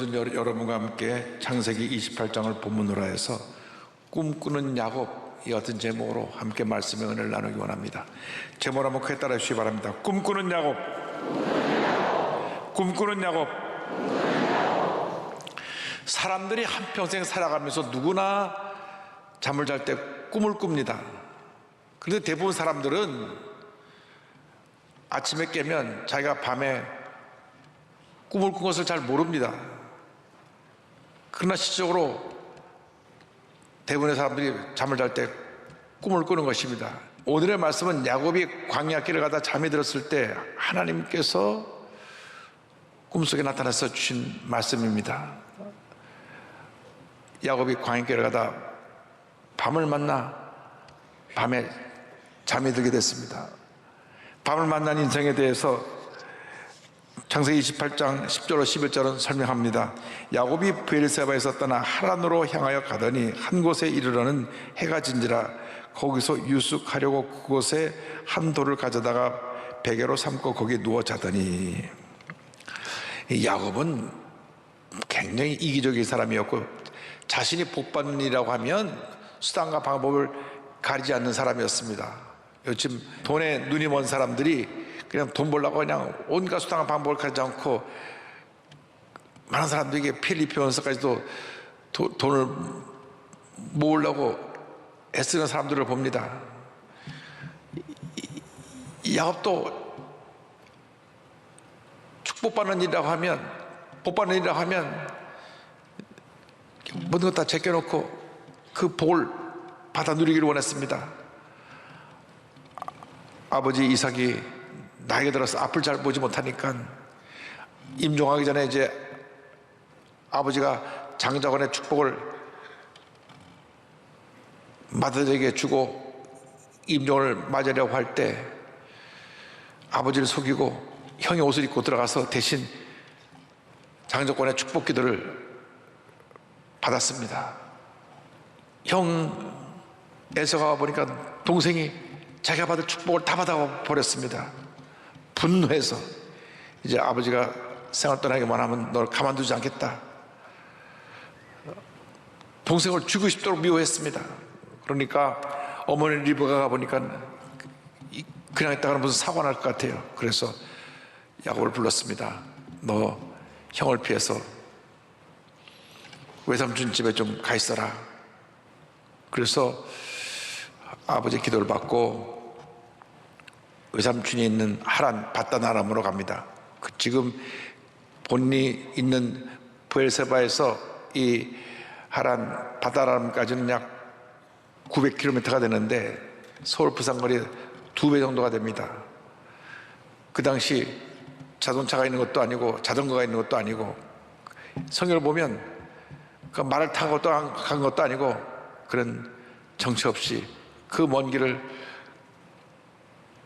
오늘 여러분과 함께 창세기 28장을 본문으로 해서 꿈꾸는 야곱 이 어떤 제목으로 함께 말씀의 은혜를 나누기 원합니다. 제목을 한번 크게 따라 주시기 바랍니다. 꿈꾸는 야곱. 꿈꾸는 야곱. 사람들이 한평생 살아가면서 누구나 잠을 잘 때 꿈을 꿉니다. 그런데 대부분 사람들은 아침에 깨면 자기가 밤에 꿈을 꾼 것을 잘 모릅니다. 그러나 실질적으로 대부분의 사람들이 잠을 잘 때 꿈을 꾸는 것입니다. 오늘의 말씀은 야곱이 광야길을 가다 잠이 들었을 때 하나님께서 꿈속에 나타나서 주신 말씀입니다. 야곱이 광야길을 가다 밤을 만나 밤에 잠이 들게 됐습니다. 밤을 만난 인생에 대해서 창세기 28장 10절로 11절은 설명합니다. 야곱이 브엘세바에서 떠나 하란으로 향하여 가더니 한 곳에 이르러는 해가 진지라 거기서 유숙하려고 그곳에 한 돌을 가져다가 베개로 삼고 거기에 누워 자더니, 이 야곱은 굉장히 이기적인 사람이었고 자신이 복받는 일이라고 하면 수단과 방법을 가리지 않는 사람이었습니다. 요즘 돈에 눈이 먼 사람들이 그냥 돈 벌려고 그냥 온갖 수단과 방법을 가리지 않고 많은 사람들에게 피해를 입혀면서까지도 돈을 모으려고 애쓰는 사람들을 봅니다. 야곱도 축복받는 일이라고 하면, 복받는 일이라고 하면 모든 것 다 제껴놓고 그 복을 받아 누리기를 원했습니다. 아버지 이삭이 나이가 들어서 앞을 잘 보지 못하니까 임종하기 전에 이제 아버지가 장자권의 축복을 맏아들에게 주고 임종을 맞으려고 할 때 아버지를 속이고 형이 옷을 입고 들어가서 대신 장자권의 축복 기도를 받았습니다. 형 에서가 보니까 동생이 자기가 받을 축복을 다 받아버렸습니다. 분노해서 이제 아버지가 생을 떠나기만 하면 널 가만두지 않겠다. 동생을 죽이고 싶도록 미워했습니다. 그러니까 어머니 리브가가 보니까 그냥 있다가는 무슨 사고 날 것 같아요. 그래서 야곱을 불렀습니다. 너 형을 피해서 외삼촌 집에 좀 가 있어라. 그래서 아버지의 기도를 받고 외삼촌이 있는 하란 바단 아람으로 갑니다. 지금 본인이 있는 브엘세바에서 이 하란 바단 아람까지는 약 900km가 되는데 서울 부산 거리 2배 정도가 됩니다. 그 당시 자동차가 있는 것도 아니고 자전거가 있는 것도 아니고 성경을 보면 그 말을 타고 또 간 것도 아니고 그런 정처 없이 그 먼 길을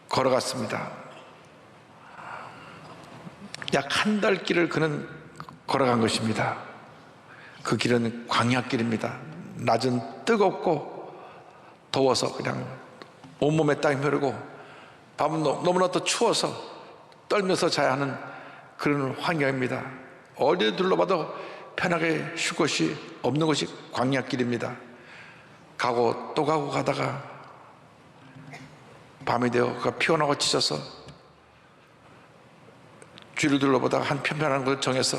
걸어갔습니다. 약 한 달 길을 그는 걸어간 것입니다. 그 길은 광야길입니다. 낮은 뜨겁고 더워서 그냥 온몸에 땀이 흐르고 밤은 너무나 또 추워서 떨면서 자야 하는 그런 환경입니다. 어디를 둘러봐도 편하게 쉴 곳이 없는 곳이 광야길입니다. 가고 또 가고 가다가 밤이 되어 그가 피곤하고 지쳐서 뒤를 둘러보다가 한 편편한 곳을 정해서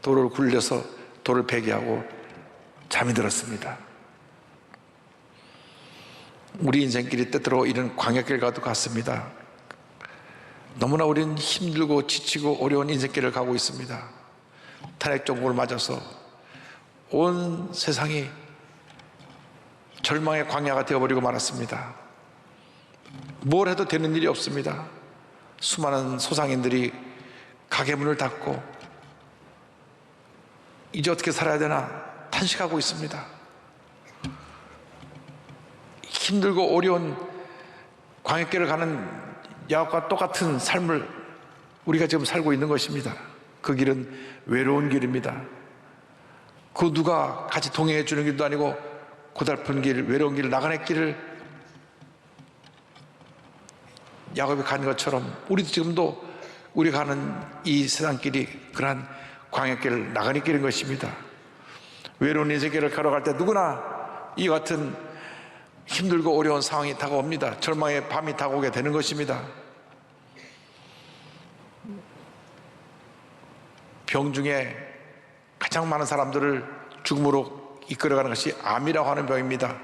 돌을 굴려서 돌을 베개하고 잠이 들었습니다. 우리 인생길이 때때로 이런 광야길 가도 같습니다. 너무나 우리는 힘들고 지치고 어려운 인생길을 가고 있습니다. 탄핵 정부를 맞아서 온 세상이 절망의 광야가 되어버리고 말았습니다. 뭘 해도 되는 일이 없습니다. 수많은 소상인들이 가게 문을 닫고 이제 어떻게 살아야 되나 탄식하고 있습니다. 힘들고 어려운 광야길을 가는 야곱과 똑같은 삶을 우리가 지금 살고 있는 것입니다. 그 길은 외로운 길입니다. 그 누가 같이 동행해 주는 길도 아니고 고달픈 길, 외로운 길, 나가는 길을 야곱이 간 것처럼 우리도 지금도 우리가 가는 이 세상길이 그러한 광야길을 나가니 길인 것입니다. 외로운 인생길을 걸어갈 때 누구나 이 같은 힘들고 어려운 상황이 다가옵니다. 절망의 밤이 다가오게 되는 것입니다. 병 중에 가장 많은 사람들을 죽음으로 이끌어가는 것이 암이라고 하는 병입니다.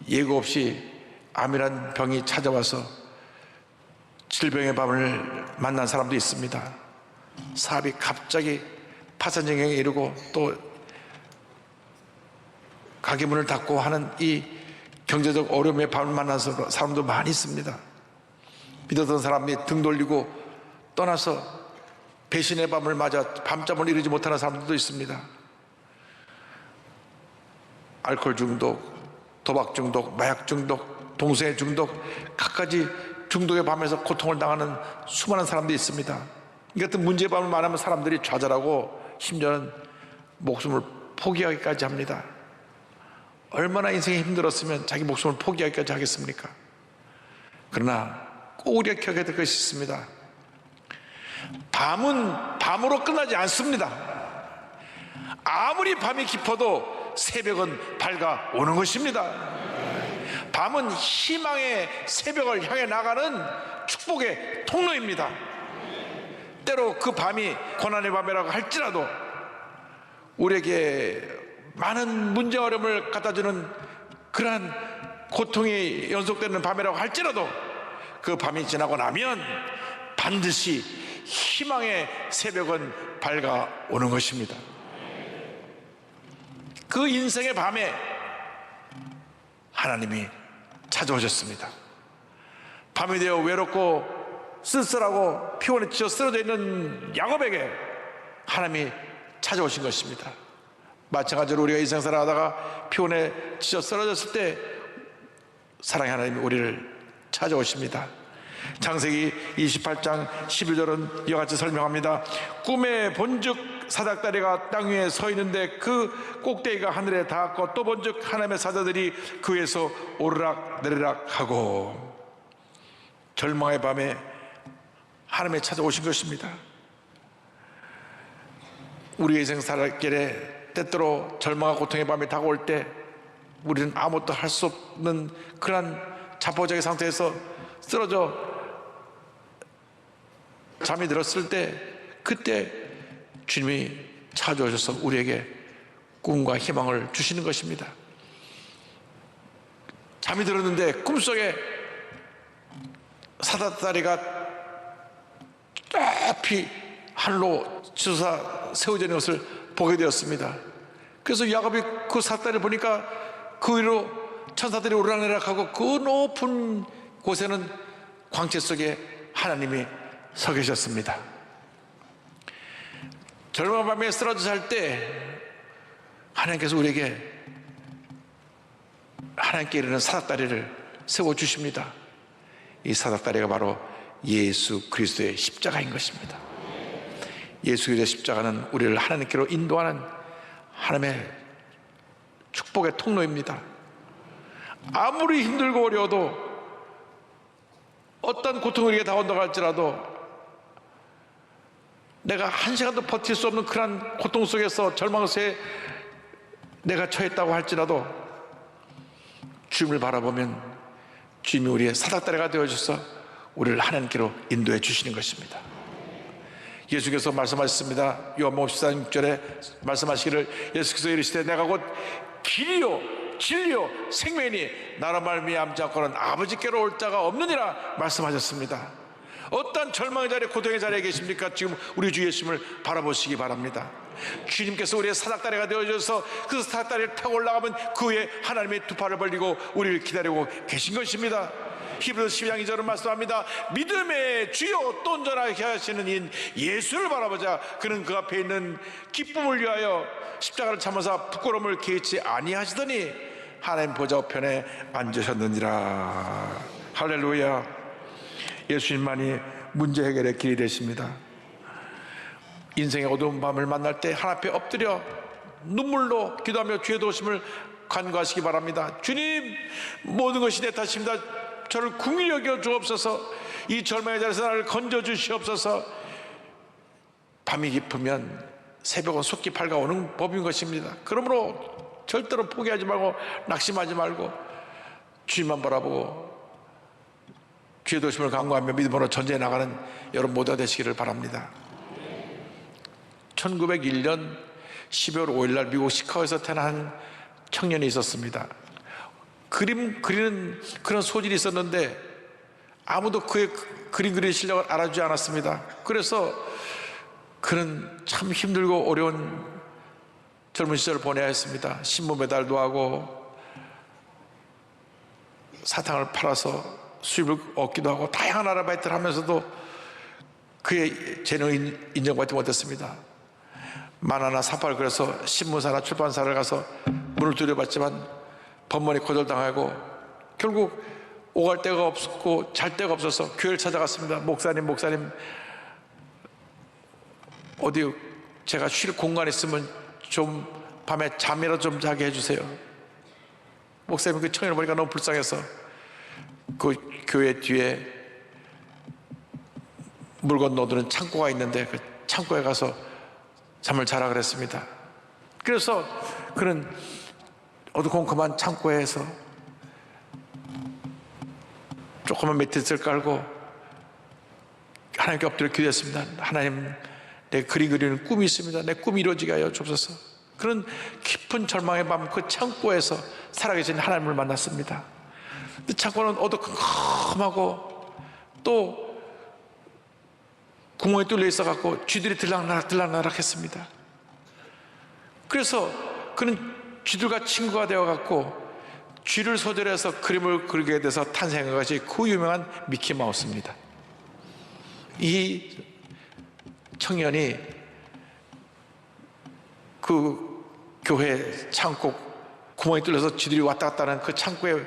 예고 없이 암이란 병이 찾아와서 질병의 밤을 만난 사람도 있습니다. 사업이 갑자기 파산정경에 이르고 또 가게 문을 닫고 하는 이 경제적 어려움의 밤을 만난 사람도 많이 있습니다. 믿었던 사람이 등 돌리고 떠나서 배신의 밤을 맞아 밤잠을 이루지 못하는 사람들도 있습니다. 알코올 중독, 도박 중독, 마약 중독, 동성애 중독, 갖가지 중독의 밤에서 고통을 당하는 수많은 사람들이 있습니다. 이 같은 문제의 밤을 만나면 사람들이 좌절하고 심지어는 목숨을 포기하기까지 합니다. 얼마나 인생이 힘들었으면 자기 목숨을 포기하기까지 하겠습니까? 그러나 꼭 우리가 기억해야 될 것이 있습니다. 밤은 밤으로 끝나지 않습니다. 아무리 밤이 깊어도 새벽은 밝아오는 것입니다. 밤은 희망의 새벽을 향해 나가는 축복의 통로입니다. 때로 그 밤이 고난의 밤이라고 할지라도 우리에게 많은 문제 어려움을 갖다주는 그러한 고통이 연속되는 밤이라고 할지라도 그 밤이 지나고 나면 반드시 희망의 새벽은 밝아오는 것입니다. 그 인생의 밤에 하나님이 찾아오셨습니다. 밤이 되어 외롭고 쓸쓸하고 피곤에 지쳐 쓰러져 있는 야곱에게 하나님이 찾아오신 것입니다. 마찬가지로 우리가 인생살을 하다가 피곤에 지쳐 쓰러졌을 때 사랑의 하나님이 우리를 찾아오십니다. 창세기 28장 11절은 이와 같이 설명합니다. 꿈에 본즉 사닥다리가 땅 위에 서 있는데 그 꼭대기가 하늘에 닿았고 또 본즉 하나님의 사자들이 그 위에서 오르락 내리락 하고. 절망의 밤에 하나님이 찾아오신 것입니다. 우리의 인생 살길에 때때로 절망과 고통의 밤이 다가올 때 우리는 아무것도 할 수 없는 그러한 자포자기 상태에서 쓰러져 잠이 들었을 때 그때 주님이 찾아오셔서 우리에게 꿈과 희망을 주시는 것입니다. 잠이 들었는데 꿈속에 사닥다리가 높이 하늘로 치솟아 세워져 있는 것을 보게 되었습니다. 그래서 야곱이 그 사닥다리를 보니까 그 위로 천사들이 오르락내리락하고 그 높은 곳에는 광채 속에 하나님이 서 계셨습니다. 절망 밤에 쓰러져 잘 때 하나님께서 우리에게 하나님께 이르는 사닥다리를 세워주십니다. 이 사닥다리가 바로 예수 그리스도의 십자가인 것입니다. 예수 그리스도의 십자가는 우리를 하나님께로 인도하는 하나님의 축복의 통로입니다. 아무리 힘들고 어려워도 어떤 고통이 우리에게 다가온다고 할지라도 내가 한 시간도 버틸 수 없는 그런 고통 속에서 절망에 내가 처했다고 할지라도 주님을 바라보면 주님이 우리의 사닥다리가 되어주셔서 우리를 하나님께로 인도해 주시는 것입니다. 예수께서 말씀하셨습니다. 요한복음 14장 6절에 말씀하시기를 예수께서 이르시되 내가 곧 길이요 진리요 생명이니 나로 말미암지 않고는 아버지께로 올 자가 없느니라 말씀하셨습니다. 어떤 절망의 자리에 고통의 자리에 계십니까? 지금 우리 주 예수님을 바라보시기 바랍니다. 주님께서 우리의 사닥다리가 되어줘서 그 사닥다리를 타고 올라가면 그 위에 하나님의 두 팔을 벌리고 우리를 기다리고 계신 것입니다. 히브리서 12장 2절은 말씀합니다. 믿음의 주요 또 온전하게 하시는 인 예수를 바라보자. 그는 그 앞에 있는 기쁨을 위하여 십자가를 참으사 부끄러움을 개의치 아니하시더니 하나님 보좌 우편에 앉으셨느니라. 할렐루야. 예수님만이 문제 해결의 길이 되십니다. 인생의 어두운 밤을 만날 때 하나님 앞에 엎드려 눈물로 기도하며 주의 도우심을 간구하시기 바랍니다. 주님, 모든 것이 내 탓입니다. 저를 긍휼히 여겨 주옵소서. 이 절망의 자리에서 나를 건져 주시옵소서. 밤이 깊으면 새벽은 속기 밝아오는 법인 것입니다. 그러므로 절대로 포기하지 말고 낙심하지 말고 주님만 바라보고 주의 도심을 간구하며 믿음으로 전쟁에 나가는 여러분 모두가 되시기를 바랍니다. 1901년 12월 5일 날 미국 시카고에서 태어난 청년이 있었습니다. 그림 그리는 그런 소질이 있었는데 아무도 그의 그림 그리는 실력을 알아주지 않았습니다. 그래서 그는 참 힘들고 어려운 젊은 시절을 보내야 했습니다. 신문 배달도 하고 사탕을 팔아서 수입을 얻기도 하고 다양한 아르바이트를 하면서도 그의 재능을 인정받지 못했습니다. 만화나 사파를 그려서 신문사나 출판사를 가서 문을 두드려봤지만 번번이 거절당하고 결국 오갈 데가 없었고 잘 데가 없어서 교회를 찾아갔습니다. 목사님 어디 제가 쉴 공간 있으면 좀 밤에 잠이라도 좀 자게 해주세요. 목사님 그 청년을 보니까 너무 불쌍해서 그 교회 뒤에 물건 넣어두는 창고가 있는데 그 창고에 가서 잠을 자라 그랬습니다. 그래서 그는 어두컴컴한 창고에서 조그만 매트리스를 깔고 하나님께 엎드려 기도했습니다. 하나님, 내 그림 그리는 꿈이 있습니다. 내 꿈이 이루어지게 하여 주옵소서. 그런 깊은 절망의 밤 그 창고에서 살아계신 하나님을 만났습니다. 그 창고는 어두컴컴하고 또 구멍이 뚫려 있어갖고 쥐들이 들락날락 했습니다. 그래서 그는 쥐들과 친구가 되어갖고 쥐를 소재로 해서 그림을 그리게 돼서 탄생한 것이 그 유명한 미키마우스입니다. 이 청년이 그 교회 창고 구멍이 뚫려서 쥐들이 왔다 갔다 하는 그 창고에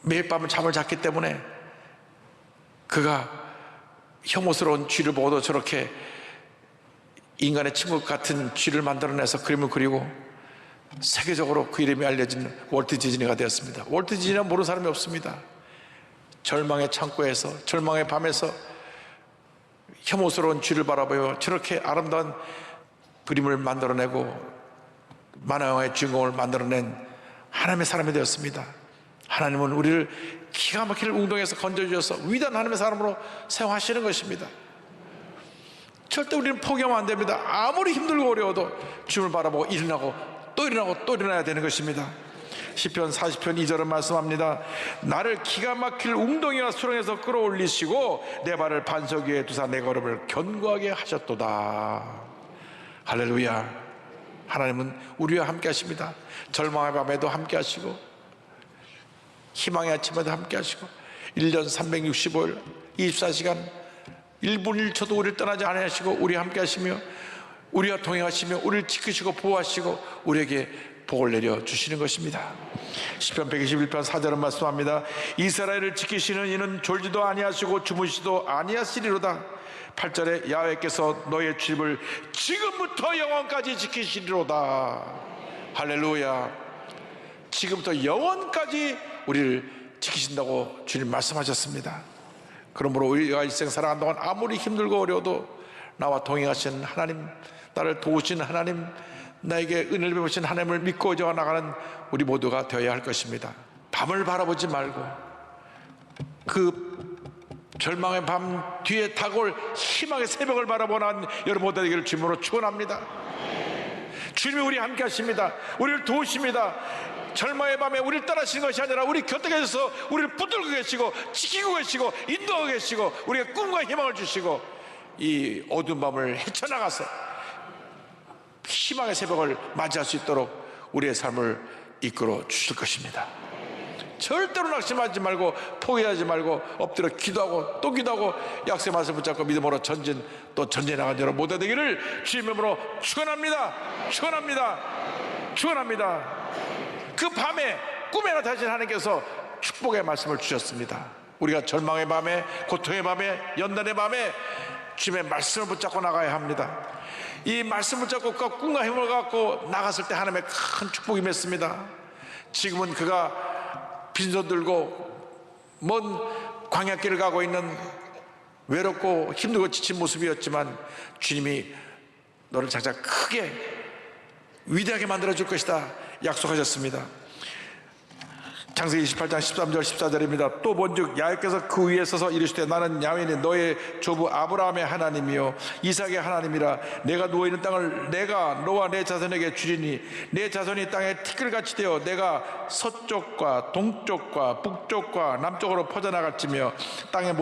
매일 밤을 잠을 잤기 때문에 그가 혐오스러운 쥐를 보고도 저렇게 인간의 친구 같은 쥐를 만들어내서 그림을 그리고 세계적으로 그 이름이 알려진 월트 디즈니가 되었습니다. 월트 디즈니는 모르는 사람이 없습니다. 절망의 창고에서 절망의 밤에서 혐오스러운 쥐를 바라보며 저렇게 아름다운 그림을 만들어내고 만화영화의 주인공을 만들어낸 하나님의 사람이 되었습니다. 하나님은 우리를 기가 막힐 웅덩이에서 건져주셔서 위대한 하나님의 사람으로 사용하시는 것입니다. 절대 우리는 포기하면 안 됩니다. 아무리 힘들고 어려워도 주님을 바라보고 일어나고 또 일어나고 또 일어나야 되는 것입니다. 시편 40편 2절은 말씀합니다. 나를 기가 막힐 웅덩이와 수렁에서 끌어올리시고 내 발을 반석 위에 두사 내 걸음을 견고하게 하셨도다. 할렐루야. 하나님은 우리와 함께 하십니다. 절망의 밤에도 함께 하시고 희망의 아침에도 함께 하시고 1년 365일 24시간 1분 1초도 우리를 떠나지 않으시고 우리와 함께 하시며 우리와 동행하시며 우리를 지키시고 보호하시고 우리에게 복을 내려 주시는 것입니다. 시편 121편 4절은 말씀합니다. 이스라엘을 지키시는 이는 졸지도 아니하시고 주무시도 아니하시리로다. 8절에 야훼께서 너의 집을 지금부터 영원까지 지키시리로다. 할렐루야. 지금부터 영원까지 우리를 지키신다고 주님 말씀하셨습니다. 그러므로 우리가 일생 살아가는 동안 아무리 힘들고 어려워도 나와 동행하신 하나님, 나를 도우신 하나님, 나에게 은혜를 베푸신 하나님을 믿고 이어가 나가는 우리 모두가 되어야 할 것입니다. 밤을 바라보지 말고 그 절망의 밤 뒤에 다가올 희망의 새벽을 바라보는 여러분 모두 되기를 주님으로 축원합니다. 주님이 우리 함께 하십니다. 우리를 도우십니다. 절망의 밤에 우리를 따라하시는 것이 아니라 우리 곁에 계셔서 우리를 붙들고 계시고 지키고 계시고 인도하고 계시고 우리에게 꿈과 희망을 주시고 이 어두운 밤을 헤쳐나가서 희망의 새벽을 맞이할 수 있도록 우리의 삶을 이끌어 주실 것입니다. 절대로 낙심하지 말고 포기하지 말고 엎드려 기도하고 또 기도하고 약속의 말씀 붙잡고 믿음으로 전진 또 전진해 나가는 여러분 모두 되기를 주님의 이름으로 축원합니다. 축원합니다. 축원합니다. 그 밤에 꿈에 나타나신 하나님께서 축복의 말씀을 주셨습니다. 우리가 절망의 밤에 고통의 밤에 연단의 밤에 주님의 말씀을 붙잡고 나가야 합니다. 이 말씀을 붙잡고 꿈과 힘을 갖고 나갔을 때 하나님의 큰 축복이 맺습니다. 지금은 그가 빈손 들고 먼 광야길을 가고 있는 외롭고 힘들고 지친 모습이었지만 주님이 너를 장차 크게 위대하게 만들어줄 것이다 약속하셨습니다. 창세기 28장 13절 14절입니다. 또 본즉 야훼께서 그 위에 서서 이르시되 나는 야훼니 너의 조부 아브라함의 하나님이요 이삭의 하나님이라. 내가 누워있는 땅을 내가 너와 내 자손에게 주리니 내 자손이 땅에 티끌같이 되어 내가 서쪽과 동쪽과 북쪽과 남쪽으로 퍼져나갈지며 땅의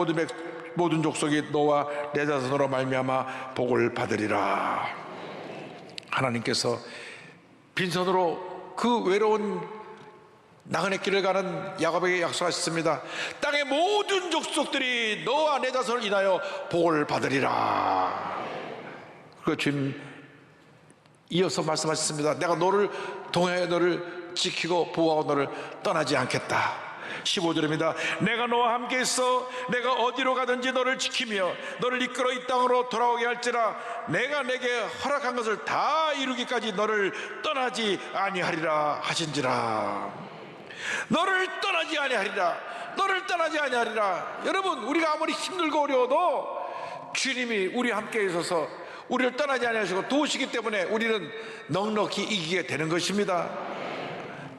모든 족속이 너와 내 자손으로 말미암아 복을 받으리라. 하나님께서 빈손으로 그 외로운 나그네 길을 가는 야곱에게 약속하셨습니다. 땅의 모든 족속들이 너와 내 자손을 인하여 복을 받으리라. 그 주님 이어서 말씀하셨습니다. 내가 너를 동행하여 너를 지키고 보호하고 너를 떠나지 않겠다. 15절입니다. 내가 너와 함께 있어 내가 어디로 가든지 너를 지키며 너를 이끌어 이 땅으로 돌아오게 할지라. 내가 내게 허락한 것을 다 이루기까지 너를 떠나지 아니하리라 하신지라. 너를 떠나지 아니하리라. 너를 떠나지 아니하리라. 여러분, 우리가 아무리 힘들고 어려워도 주님이 우리 함께 있어서 우리를 떠나지 아니하시고 도우시기 때문에 우리는 넉넉히 이기게 되는 것입니다.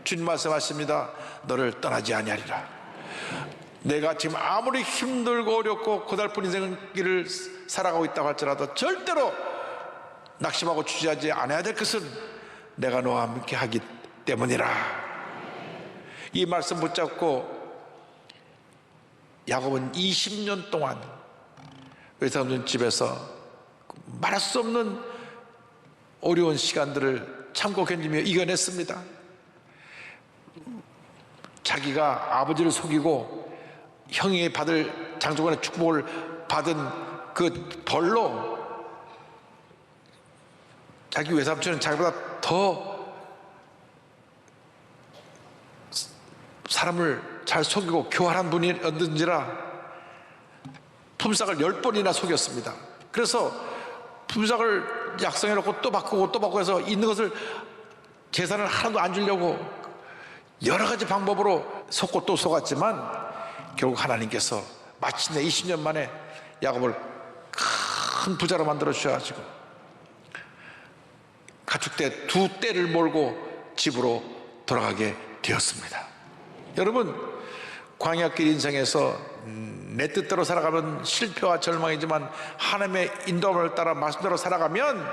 주님 말씀하십니다. 너를 떠나지 아니하리라. 내가 지금 아무리 힘들고 어렵고 고달픈 인생길을 살아가고 있다고 할지라도 절대로 낙심하고 주저하지 않아야 될 것은 내가 너와 함께 하기 때문이라. 이 말씀 붙잡고 야곱은 20년 동안 외삼촌 집에서 말할 수 없는 어려운 시간들을 참고 견디며 이겨냈습니다. 자기가 아버지를 속이고 형이 받을 장족원의 축복을 받은 그 벌로 자기 외삼촌은 자기보다 더 사람을 잘 속이고 교활한 분이었는지라 품삯을 10번이나 속였습니다. 그래서 품삯을 약속해놓고 또 바꾸고 해서 있는 것을 재산을 하나도 안 주려고 여러 가지 방법으로 속고 또 속았지만 결국 하나님께서 마침내 20년 만에 야곱을 큰 부자로 만들어 주셔가지고 가축대 2떼를 몰고 집으로 돌아가게 되었습니다. 여러분, 광야길 인생에서 내 뜻대로 살아가면 실패와 절망이지만 하나님의 인도함을 따라 말씀대로 살아가면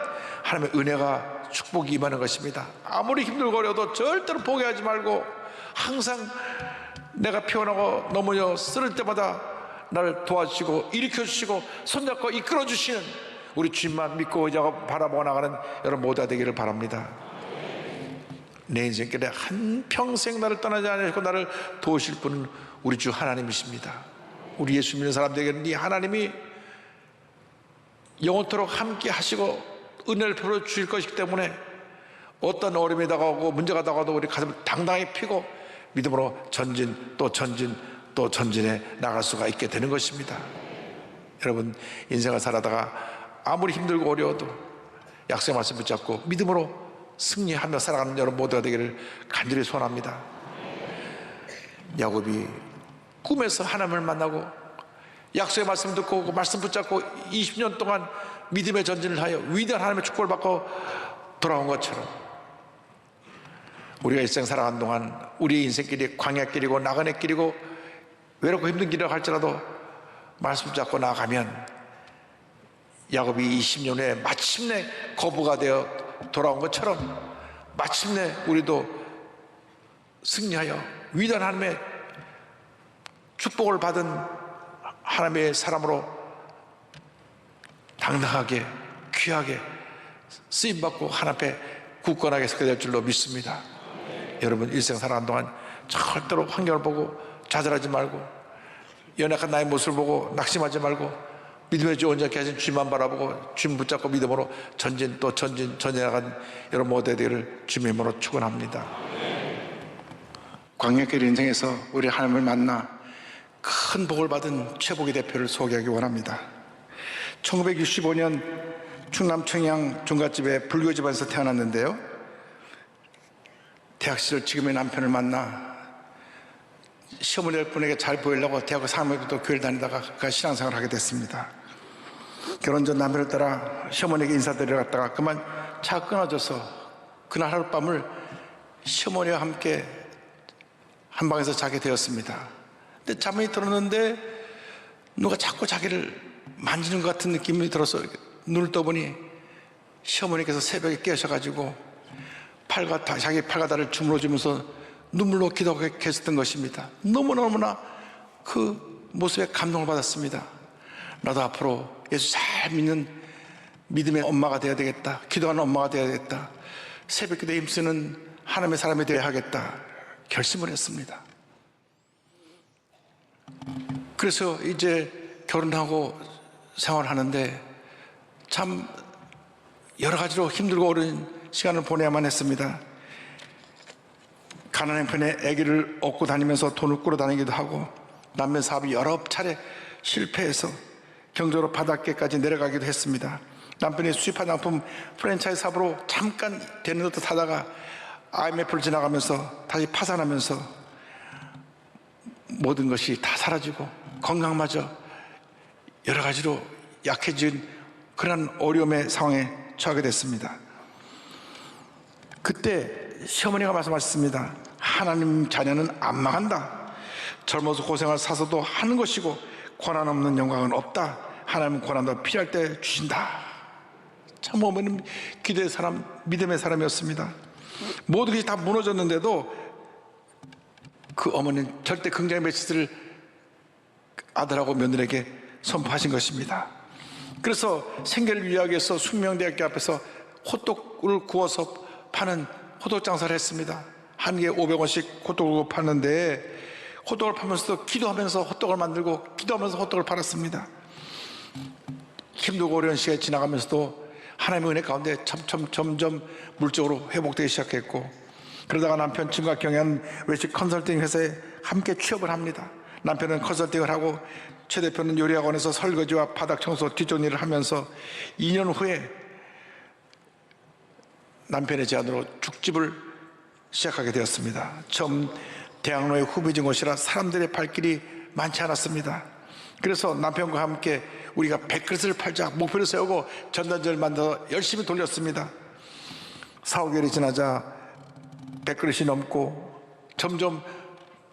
하나님의 은혜가 축복이 임하는 것입니다. 아무리 힘들고 어려워도 절대로 포기하지 말고 항상 내가 피곤하고 넘어져 쓰러질 때마다 나를 도와주시고 일으켜주시고 손잡고 이끌어주시는 우리 주님만 믿고 의지하고 바라보고 나가는 여러분 모두가 되기를 바랍니다. 내 인생길에 한평생 나를 떠나지 않으시고 나를 도우실 분은 우리 주 하나님이십니다. 우리 예수 믿는 사람들에게는 이 하나님이 영원토록 함께 하시고 은혜를 베풀어 주실 것이기 때문에 어떤 어려움이 다가오고 문제가 다가와도 우리 가슴을 당당히 펴고 믿음으로 전진 또 전진 또 전진해 나갈 수가 있게 되는 것입니다. 여러분, 인생을 살아다가 아무리 힘들고 어려워도 약속의 말씀 붙잡고 믿음으로 승리하며 살아가는 여러분 모두가 되기를 간절히 소원합니다. 야곱이 꿈에서 하나님을 만나고 약속의 말씀 듣고 그 말씀 붙잡고 20년 동안 믿음의 전진을 하여 위대한 하나님의 축복을 받고 돌아온 것처럼 우리가 일생 살아가는 동안 우리의 인생길이 광야길이고 나그네길이고 외롭고 힘든 길이라고 할지라도 말씀 붙잡고 나아가면 야곱이 20년 후에 마침내 거부가 되어 돌아온 것처럼 마침내 우리도 승리하여 위대한 하나님의 축복을 받은 하나님의 사람으로 당당하게 귀하게 쓰임받고 하나님 앞에 굳건하게 서게 될 줄로 믿습니다. 여러분, 일생 살아가는 동안 절대로 환경을 보고 좌절하지 말고 연약한 나의 모습을 보고 낙심하지 말고 믿음의 주 온전케 하신 주님만 바라보고 주님 붙잡고 믿음으로 전진 또 전진나간 여러분 모두가 되기를 주님의 이름으로 축원합니다. 광야길 인생에서 우리 하나님을 만나 큰 복을 받은 최복의 대표를 소개하기 원합니다. 1965년 충남 청양 종갓집의 불교 집안에서 태어났는데요, 대학 시절 지금의 남편을 만나 시어머니 분에게 잘 보이려고 대학을 3학년부터 교회를 다니다가 그가 신앙생활을 하게 됐습니다. 결혼 전 남편을 따라 시어머니에게 인사드리러 갔다가 그만 차가 끊어져서 그날 하룻밤을 시어머니와 함께 한 방에서 자게 되었습니다. 근데 잠이 들었는데 누가 자꾸 자기를 만지는 것 같은 느낌이 들어서 눈을 떠보니 시어머니께서 새벽에 깨셔가지고 자기 팔과다를 주물러주면서 눈물로 기도하고 계셨던 것입니다. 너무나 그 모습에 감동을 받았습니다. 나도 앞으로 예수 잘 믿는 믿음의 엄마가 되어야 되겠다. 기도하는 엄마가 되어야 되겠다. 새벽 기도에 힘쓰는 하나님의 사람이 되어야 하겠다. 결심을 했습니다. 그래서 이제 결혼하고 생활하는데 참 여러 가지로 힘들고 어려운 시간을 보내야만 했습니다. 가난한 편에 아기를 업고 다니면서 돈을 꾸러 다니기도 하고 남편 사업이 여러 차례 실패해서 경제로 바닥계까지 내려가기도 했습니다. 남편이 수입한 상품 프랜차이즈 사업으로 잠깐 되는 듯 하다가 IMF를 지나가면서 다시 파산하면서 모든 것이 다 사라지고 건강마저 여러 가지로 약해진 그런 어려움의 상황에 처하게 됐습니다. 그때 시어머니가 말씀하셨습니다. 하나님 자녀는 안 망한다. 젊어서 고생을 사서도 하는 것이고 고난 없는 영광은 없다. 하나님은 고난도 필요할 때 주신다. 참 어머니는 기도의 사람, 믿음의 사람이었습니다. 모든 것이 다 무너졌는데도 그 어머니는 절대 긍정의 메시지를 아들하고 며느리에게 선포하신 것입니다. 그래서 생계를 위하기 위해서 숙명대학교 앞에서 호떡을 구워서 파는 호떡 장사를 했습니다. 한 개에 500원씩 호떡을 파는데 호떡을 팔면서도 기도하면서 호떡을 만들고 기도하면서 호떡을 팔았습니다. 힘들고 어려운 시간이 지나가면서도 하나님의 은혜 가운데 점점 물적으로 회복되기 시작했고 그러다가 남편 친구가 경영한 외식 컨설팅 회사에 함께 취업을 합니다. 남편은 컨설팅을 하고 최 대표는 요리학원에서 설거지와 바닥 청소 뒷정리를 하면서 2년 후에 남편의 제안으로 죽집을 시작하게 되었습니다. 처음 대학로에 후비진 곳이라 사람들의 발길이 많지 않았습니다. 그래서 남편과 함께 우리가 100그릇을 팔자 목표를 세우고 전단지를 만들어 열심히 돌렸습니다. 4, 5개월이 지나자 100그릇이 넘고 점점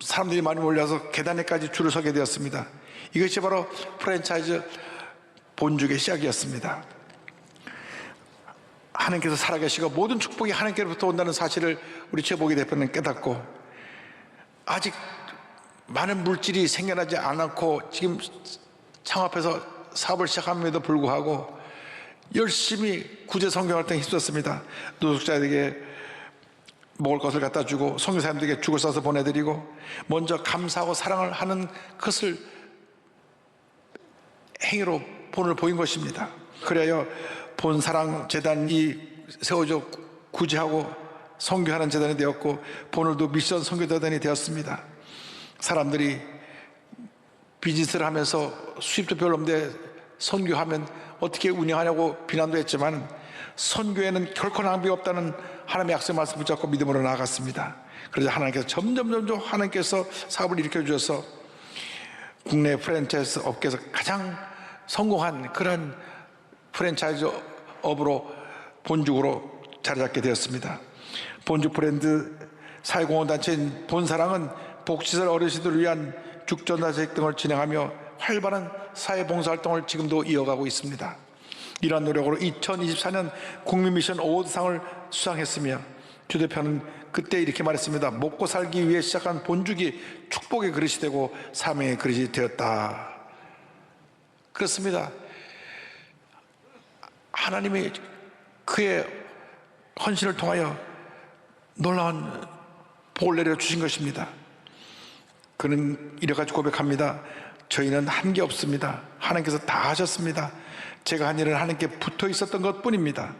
사람들이 많이 몰려서 계단에까지 줄을 서게 되었습니다. 이것이 바로 프랜차이즈 본죽의 시작이었습니다. 하나님께서 살아계시고 모든 축복이 하나님께로부터 온다는 사실을 우리 최복희 대표는 깨닫고 아직 많은 물질이 생겨나지 않았고 지금 창업해서 사업을 시작함에도 불구하고 열심히 구제 성경 활동에 힘썼습니다. 노숙자에게 먹을 것을 갖다 주고 선교사님들에게 죽을 싸서 보내드리고 먼저 감사하고 사랑을 하는 것을 행위로 본을 보인 것입니다. 그래야 본사랑재단이 세워져 구제하고 선교하는 재단이 되었고 오늘도 미션 선교재단이 되었습니다. 사람들이 비즈니스를 하면서 수입도 별로 없는데 선교하면 어떻게 운영하냐고 비난도 했지만 선교에는 결코 낭비가 없다는 하나님의 약속의 말씀 붙잡고 믿음으로 나아갔습니다. 그래서 하나님께서 점점 하나님께서 사업을 일으켜 주셔서 국내 프랜차이즈 업계에서 가장 성공한 그런 프랜차이즈 업으로 본죽으로 자리 잡게 되었습니다. 본죽 브랜드 사회공헌단체인 본사랑은 복지시설 어르신들을 위한 죽전사직 등을 진행하며 활발한 사회봉사활동을 지금도 이어가고 있습니다. 이러한 노력으로 2024년 국민미션 어워드상을 수상했으며 주 대표는 그때 이렇게 말했습니다. 먹고 살기 위해 시작한 본죽이 축복의 그릇이 되고 사명의 그릇이 되었다. 그렇습니다. 하나님이 그의 헌신을 통하여 놀라운 복을 내려주신 것입니다. 그는 이래가지고 고백합니다. 저희는 한 게 없습니다. 하나님께서 다 하셨습니다. 제가 한 일은 하나님께 붙어 있었던 것 뿐입니다.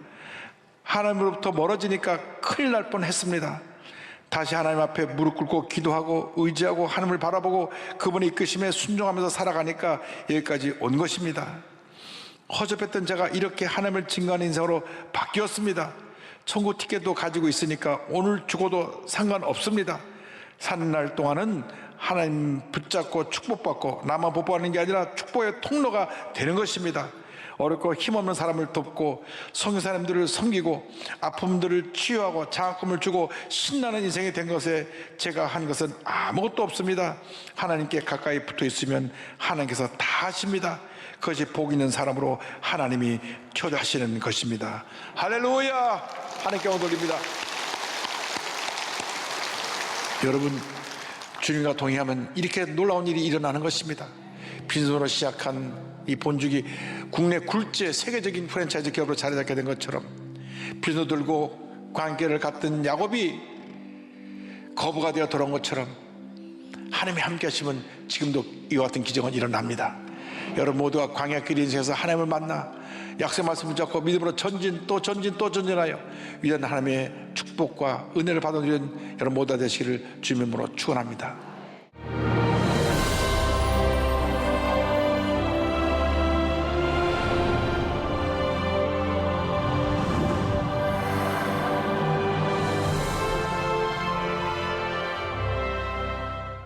하나님으로부터 멀어지니까 큰일 날 뻔했습니다. 다시 하나님 앞에 무릎 꿇고 기도하고 의지하고 하나님을 바라보고 그분의 이끄심에 순종하면서 살아가니까 여기까지 온 것입니다. 허접했던 제가 이렇게 하나님을 증거하는 인생으로 바뀌었습니다. 천국 티켓도 가지고 있으니까 오늘 죽어도 상관없습니다. 사는 날 동안은 하나님 붙잡고 축복받고 나만 복받는 게 아니라 축복의 통로가 되는 것입니다. 어렵고 힘없는 사람을 돕고 성인 사람들을 섬기고 아픔들을 치유하고 장학금을 주고 신나는 인생이 된 것에 제가 한 것은 아무것도 없습니다. 하나님께 가까이 붙어 있으면 하나님께서 다 하십니다. 그것이 복 있는 사람으로 하나님이 초대하시는 것입니다. 할렐루야! 하나님께 영광 돌립니다. 여러분, 주님과 동행하면 이렇게 놀라운 일이 일어나는 것입니다. 빈손으로 시작한 이 본죽이 국내 굴지의 세계적인 프랜차이즈 기업으로 자리 잡게 된 것처럼, 빈손 들고 광야길을 갔던 야곱이 거부가 되어 돌아온 것처럼 하나님이 함께 하시면 지금도 이와 같은 기적은 일어납니다. 여러분 모두가 광야길 인생에서 하나님을 만나 약속의 말씀을 잡고 믿음으로 전진 또 전진 또 전진하여 위대한 하나님의 축복과 은혜를 받아들이는 여러분 모두가 되시기를 주님의 이름으로 축원합니다.